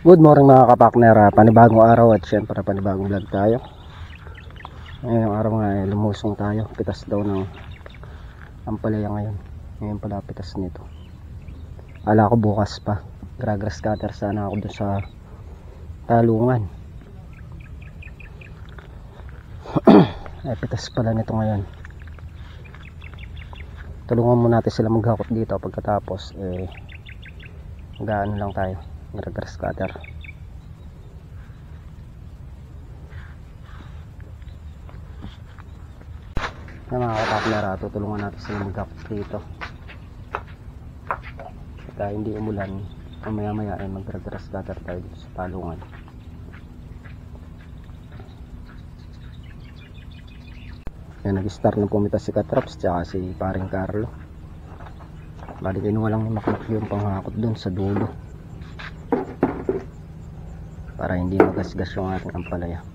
Good morning mga kapakner, panibagong araw at syempre panibagong vlog tayo. Ngayong araw nga lumusong tayo, pitas daw ng ampalaya ngayon. Ngayon pala pitas nito. Ala ko bukas pa, grass cutter sana ako doon sa talungan. Pitas pala nito ngayon. Tulungan mo natin sila maghakot dito, pagkatapos gaano lang tayo, grass cutter. Na mga kapakner, tutulungan natin sila maghakot dito. Kaya hindi umulan, maya maya ay mag-grass cutter tayo dito sa palungan. Yan, nag-start na pumitas si Katrops tsaka si paring Carlo. Bali kinuha lang ni Maklak yung panghakot dun sa dulo para hindi magasgas yung ating ampalaya.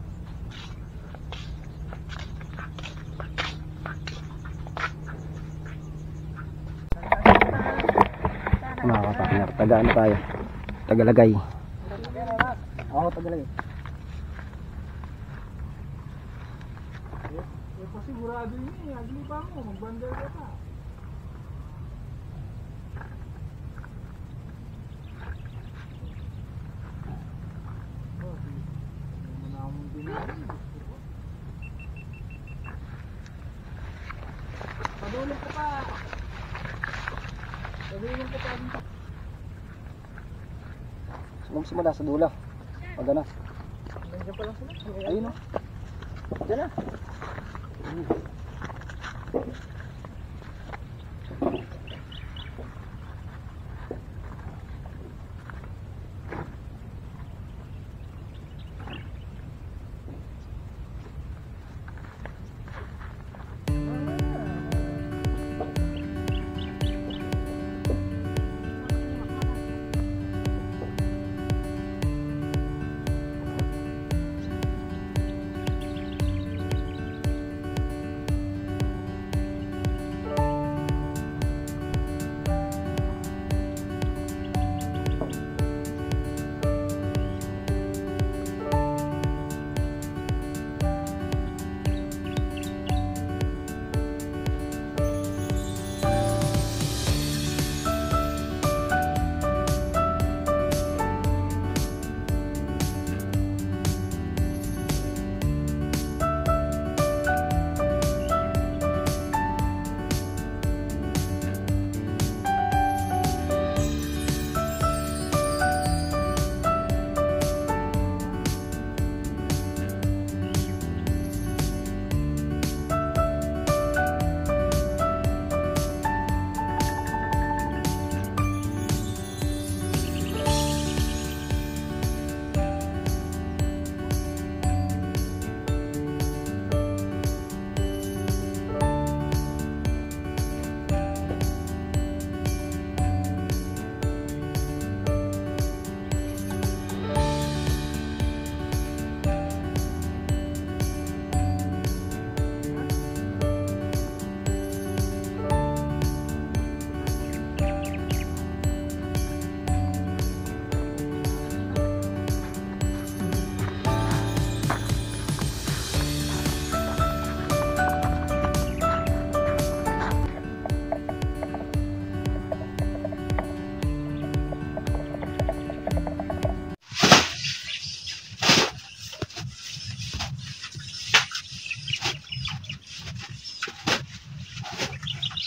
Mga kapakner, taga ano tayo? Tagalagay. Oo, Tagalagay. Sigurado yun eh, agli pa mo, magbandal ka pa. Padulog ka pa. Padulog ka pa. Simula sa dulo. Pagana. Nandiyan pa lang sila. Ayun o. Diyan na.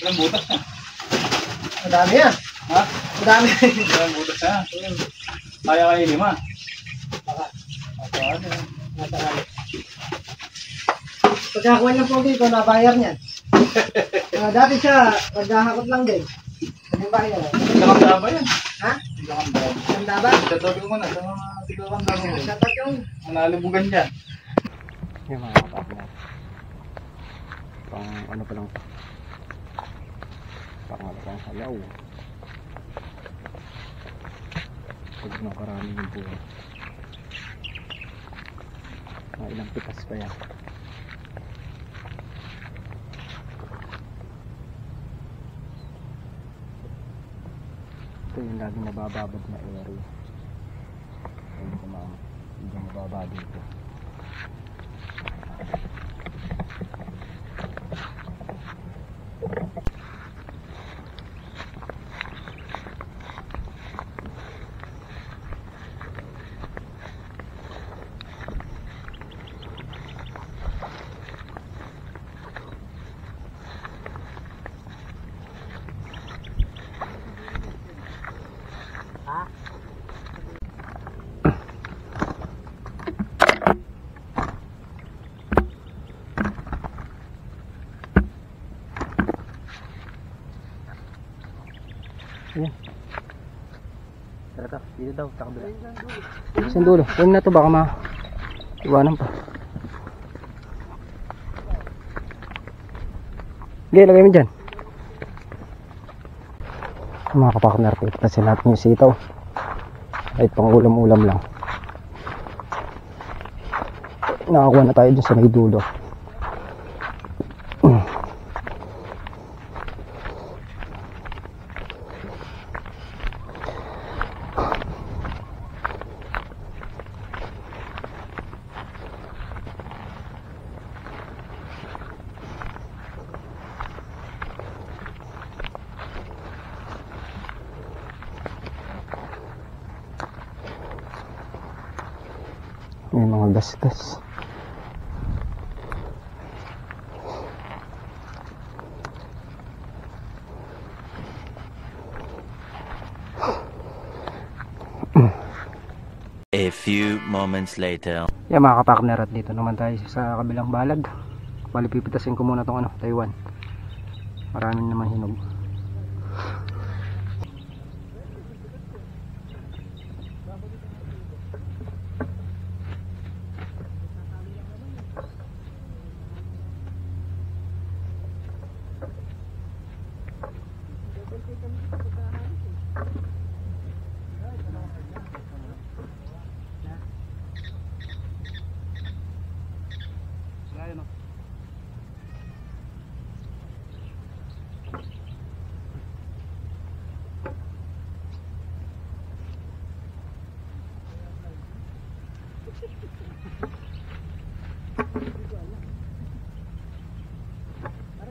Ilang butas na? Madami yan. Ha? Madami. Ilang butas na? Kaya kayo 5? Baka. Ano? Pagkakuha niya po dito, nabayar niyan. Dati siya, naghahakot lang din. Ano ba yun? Tigakanda ba yan? Ha? Tigakanda. Ganda ba? Shoutout ko na sa mga tigakanda mo. Shoutout yung... Ang nalibugan dyan. Yung mga kapatid. Pang ano pa lang pa. Pang halaw. Pag nakarami yung buhay. Ilang pitas pa yan. Ito yung laging nabababad na area. Medyo mababa dito. Ayan. Tara, dito daw, sa kabila. Saan dulo? Huwag na to, baka iwanan pa. Okay, lagay mo dyan. Mga kapartner, itasin natin yung sitaw. Kahit pang ulam-ulam lang. Nakakuha na tayo dyan sa may dulo. May mga gasgas. A few moments later. Yan mga kapartner, at dito naman tayo sa kabilang balag. Bali pipitasin ko muna tong Taiwan. Maraming naman hinog.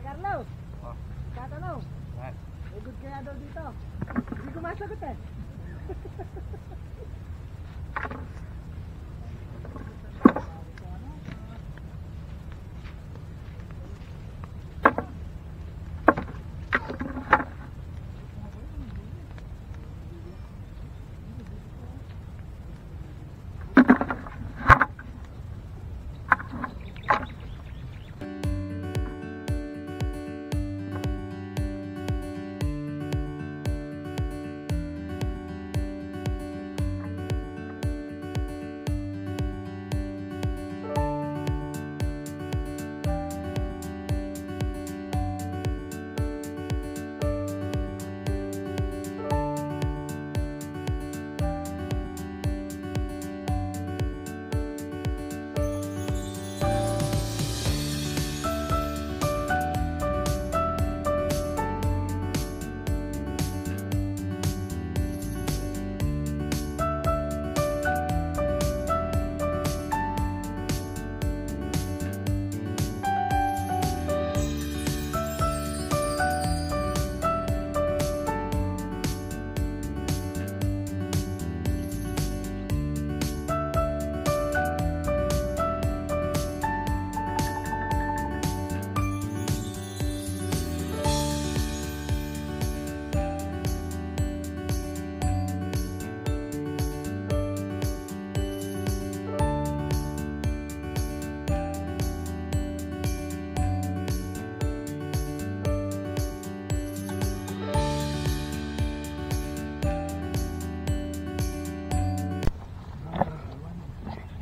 Carlo, tatanong. May good kaya daw dito. Hindi ko masagot eh.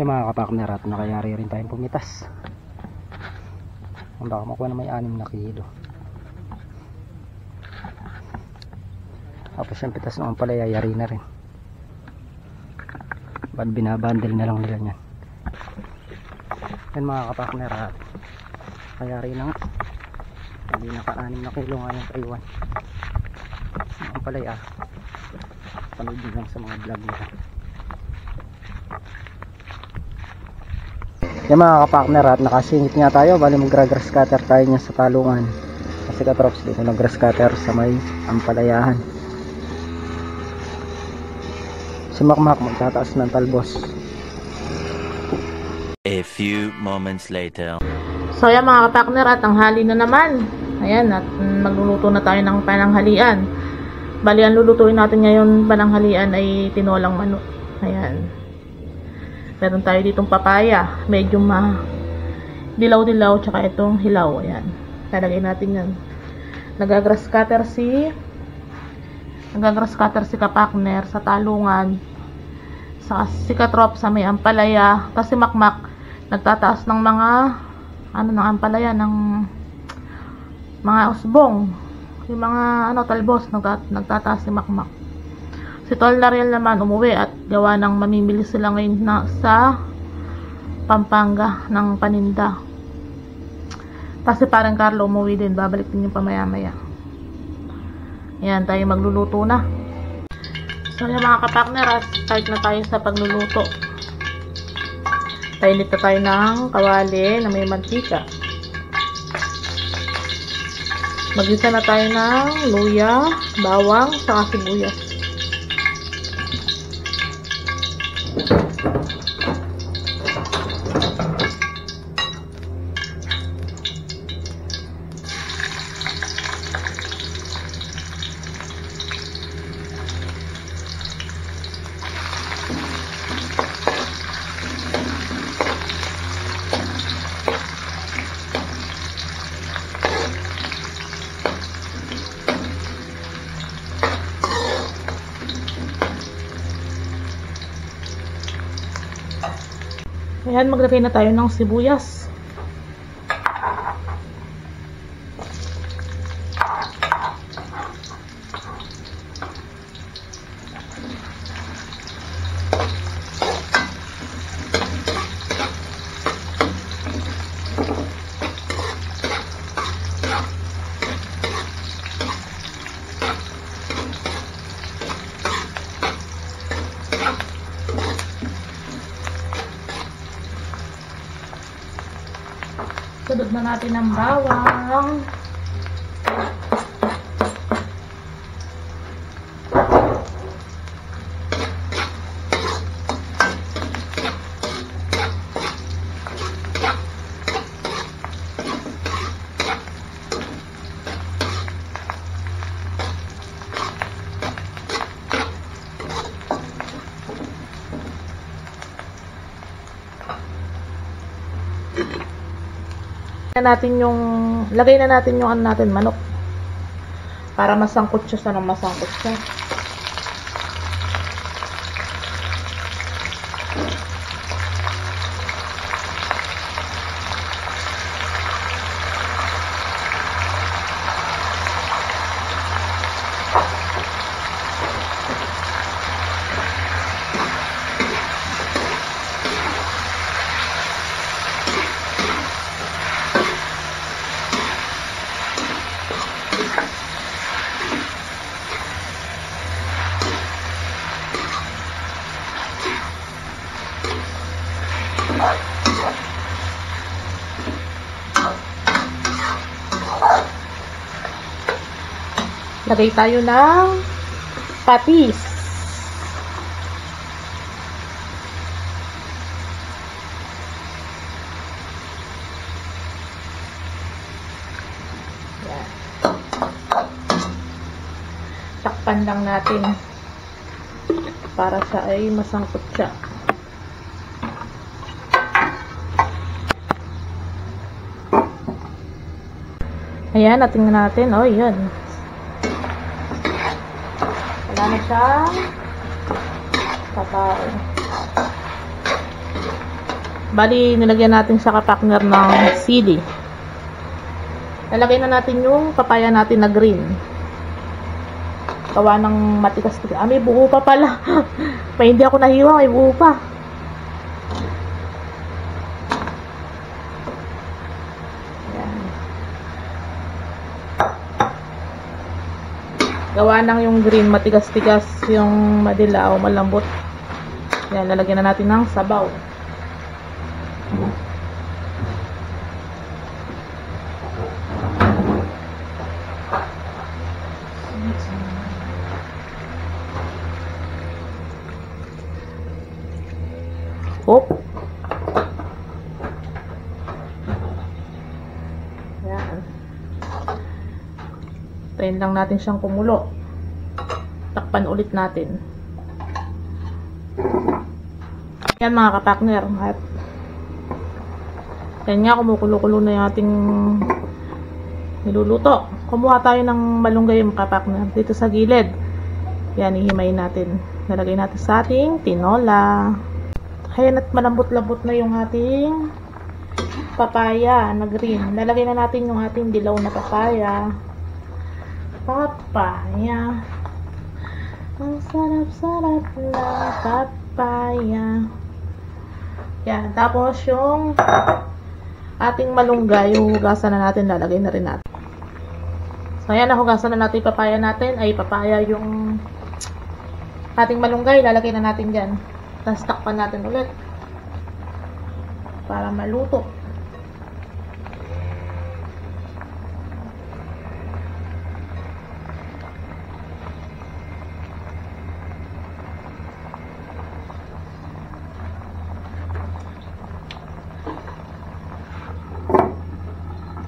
Yung mga kapartner, at nakayari rin tayong pumitas. Baka makuha na may 6 na kilo. Tapos yung pitas naman pala yayari na rin. Ba't binabundle na lang nila yan. Yan mga kapartner, at kayari na nga. Hindi naka 6 na kilo nga yung Taiwan. Ang palay panood din lang sa mga vlog nila. Yung mga kapakner, at nakasingit nga tayo. Bali mag-grass cutter tayo niya sa talungan. Kasi katrops dito nag-grass cutter sa may ampalayahan. Si Makmak magtataas ng talbos. A few moments later. So ayan mga kapakner, at tanghali na naman. Ayan, at magluluto na tayo ng pananghalian. Bali, ang lulutuin natin ngayon pananghalian ay tinolang manok. Ayan. Meron tayo ditong papaya. Medyo dilaw-dilaw, tsaka itong hilaw. Ayan. Talagay natin yan. Nagagrass cutter si kapakner sa talungan. Si katrop sa may ampalaya. Kasi Makmak nagtataas ng mga ng ampalaya, ng mga usbong, yung mga talbos, nagtataas si Makmak. Si Tol Nariel naman umuwi at gawa ng mamimili sila ngayon sa Pampanga ng paninda. Kasi parang Carlo umuwi din, babalik din yung pamaya-maya. Ayan, tayo magluluto na. So yung mga kapakner, start na tayo sa pagluluto. Painit na tayo ng kawali na may mantika. Magisa na tayo ng luya, bawang, saka sibuyas. Ayan, maglagay na tayo ng sibuyas. Sunod na natin ang bawang. Lagay na natin yung manok para masangkot siya sa masangkot siya. Lagay tayo ng patis. Yan. Takpan lang natin para siya ay masangkot siya. Ayan, natingnan natin. Oh, yan. Wala na siyang kakao. Bali, nilagyan natin sa kapakner ng sili. Nalagay na natin yung papaya natin na green. Gawa ng matigas. May buo pa pala. Hindi ako nahiwa, may buo pa. Gawa ng yung green, matigas-tigas, yung madilaw, malambot. Yan, lalagyan na natin ng sabaw. Hop. Yan. Tayin lang natin siyang kumulo. Takpan ulit natin. Yan mga kapakner. Yan nga, kumukulo-kulo na yung ating niluluto. Kumuha tayo ng malunggay mga kapakner dito sa gilid. Yan, ihimayin natin. Nalagay natin sa ating tinola. Ayan, at malambot-lambot na yung ating papaya na green. Lalagay na natin yung ating dilaw na papaya. Papaya. Ang sarap-sarap na papaya. Yan. Tapos yung ating malunggay, yung hugasan na natin, lalagay na rin natin. So, ayan, nahugasan na natin yung papaya natin. Ay, papaya yung ating malunggay, lalagay na natin dyan. Tapos takpan natin ulit para maluto.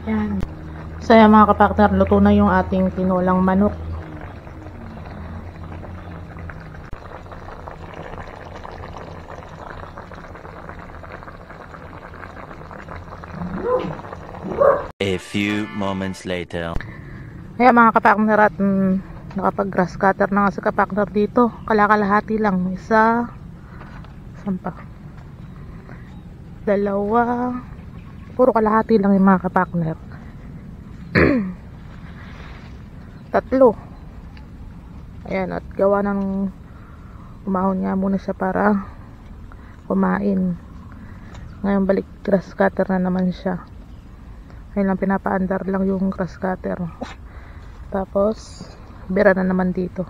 Yan. So yan mga kapakner, luto na yung ating tinolang manok. A few moments later. Ayan mga kapakner, at nakapag grass cutter na nga sa kapakner dito. Kalakalahati lang. Isa, sampa, dalawa, puro kalahati lang yung mga kapakner. Tatlo. Ayan, at gawa ng umahon nga muna siya para kumain. Ngayon balik grass cutter na naman siya. Ayun lang, pinapaandar lang yung grass cutter. Tapos bira na naman dito.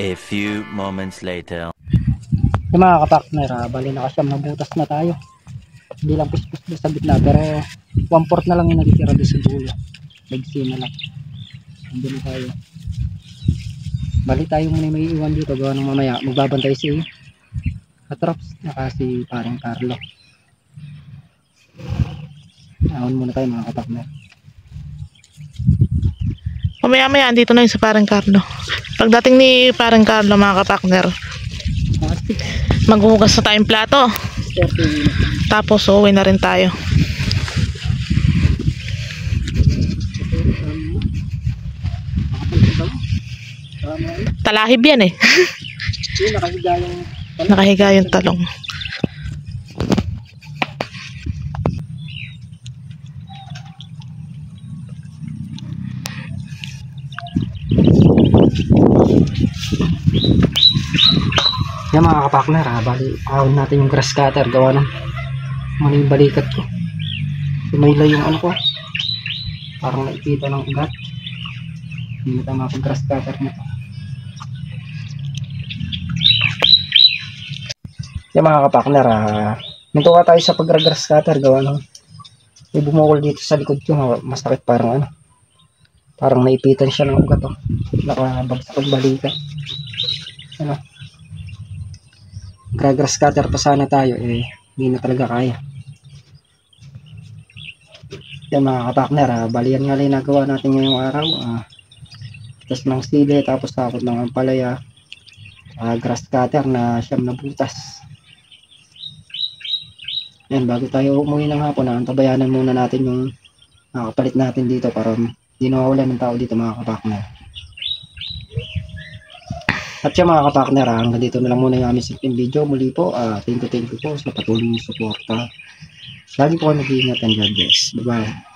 A few moments later. Yung mga kapartner, bali nakasyam na butas na tayo. Hindi lang puspos sa gitna, pero 1/4 na lang yung natitira doon sa dulo. Legsi na lang. Hindi na tayo. Bali tayo muna yung may iwan dito, gawa ng mamaya magbabantay si Katrops naka si parang Carlo. Naon muna tayo mga kapartner. Mamaya-maya, andito na yung sa parang Carlo. Pagdating ni parang Carlo, mga kapartner, maghuhugas na tayong plato. Tapos uuwi na rin tayo. Talahib yan eh. Nakahiga yung talong. Yan mga kapartner, bali ahon natin yung grass cutter, gawa ng mali yung balikat ko. Sumayla yung ano ko, parang naipita ng ugat. Hindi na tama pag grass cutter na to. Yan mga kapartner, mintuwa tayo sa pag-grass cutter, gawa ng may bumukol dito sa likod ko, masakit, parang ano, parang naipitan siya ng ugat, oh. Nakabagsak ang balikat. Ano, grass cutter pa sana tayo, hindi na talaga kaya. Yan mga kapartner, bali yan nga lang nagawa natin ngayong araw. Tapos ng sili, tapos takot ng ampalaya, grass cutter na siyam na butas. Yan, bago tayo umuwi ng hapon, antabayanan muna natin yung kapalit natin dito para hindi nawawalan ng tao dito mga kapartner. At siya mga kapartner, hanggang dito na lang muna yung aming simpleng video. Muli po, thank you po sa patuloy yung suporta. Lagi po kayo mag-iingat and God bless. Bye bye.